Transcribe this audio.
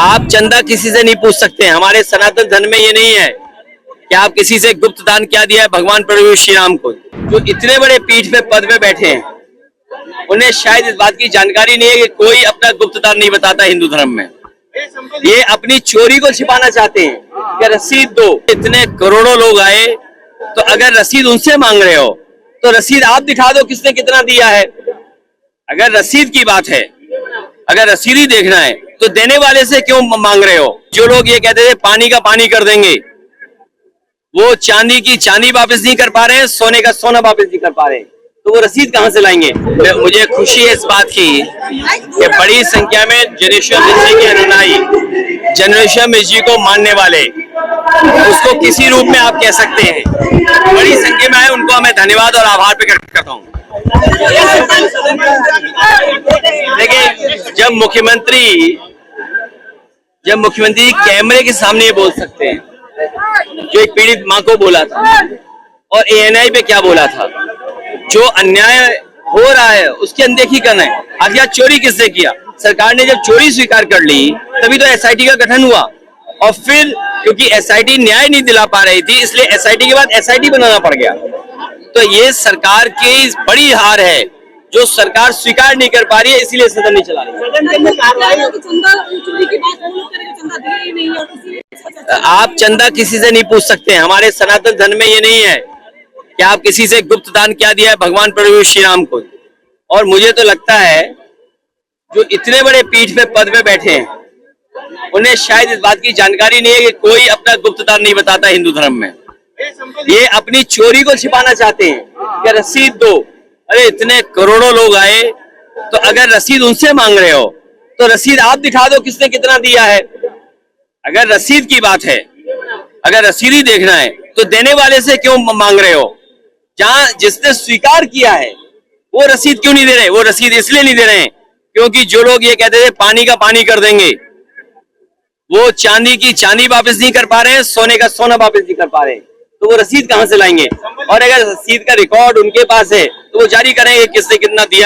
आप चंदा किसी से नहीं पूछ सकते। हमारे सनातन धर्म में ये नहीं है कि आप किसी से गुप्त दान क्या दिया है। भगवान प्रभु श्री राम को, जो इतने बड़े पीठ पे पद पे बैठे हैं, उन्हें शायद इस बात की जानकारी नहीं है कि कोई अपना गुप्त दान नहीं बताता हिंदू धर्म में। ये अपनी चोरी को छिपाना चाहते हैं कि रसीद दो। इतने करोड़ों लोग आए, तो अगर रसीद उनसे मांग रहे हो तो रसीद आप दिखा दो किसने कितना दिया है। अगर रसीद की बात है, अगर रसीद ही देखना है तो देने वाले से क्यों मांग रहे हो। जो लोग ये कहते थे पानी का पानी कर देंगे, वो चांदी की चांदी वापस नहीं कर पा रहे हैं, सोने का सोना वापस नहीं कर पा रहे हैं, तो वो रसीद कहां से लाएंगे। मुझे खुशी है इस बात की कि बड़ी संख्या में जनेश्वर मिश्र जी के अनुयायी, जनेश्वर मिश्र जी को मानने वाले, उसको किसी रूप में आप कह सकते हैं, बड़ी संख्या में आए, उनको मैं धन्यवाद और आभार प्रकट करता हूँ। देखिए, जब मुख्यमंत्री कैमरे के सामने ये बोल सकते हैं, जो एक पीड़ित मां को बोला था और ANI पे क्या बोला था, जो अन्याय हो रहा है उसकी अनदेखी करना है। आखिर चोरी किसने किया। सरकार ने जब चोरी स्वीकार कर ली तभी तो SIT का गठन हुआ, और फिर क्योंकि SIT न्याय नहीं दिला पा रही थी, इसलिए SIT के बाद SIT बनाना पड़ गया। तो ये सरकार की बड़ी हार है, जो सरकार स्वीकार नहीं कर पा रही है, इसीलिए सदन नहीं चला रही। आप चंदा किसी से नहीं पूछ सकते। हमारे सनातन धर्म में ये नहीं है कि आप किसी से गुप्त दान क्या दिया है भगवान प्रभु श्री राम को। और मुझे तो लगता है जो इतने बड़े पीठ पे पद पे बैठे हैं, उन्हें शायद इस बात की जानकारी नहीं है कि कोई अपना गुप्त दान नहीं बताता हिंदू धर्म में। ये अपनी चोरी को छिपाना चाहते हैं कि रसीद दो। अरे इतने करोड़ों लोग आए, तो अगर रसीद उनसे मांग रहे हो तो रसीद आप दिखा दो किसने कितना दिया है। अगर रसीद की बात है, अगर रसीद ही देखना है तो देने वाले से क्यों मांग रहे हो। जहां जिसने स्वीकार किया है वो रसीद क्यों नहीं दे रहे। वो रसीद इसलिए नहीं दे रहे हैं क्योंकि जो लोग ये कहते थे पानी का पानी कर देंगे, वो चांदी की चांदी वापस नहीं कर पा रहे हैं, सोने का सोना वापस नहीं कर पा रहे हैं, तो वो रसीद कहां से लाएंगे। और अगर रसीद का रिकॉर्ड उनके पास है तो वो जारी करेंगे किसने कितना दिया,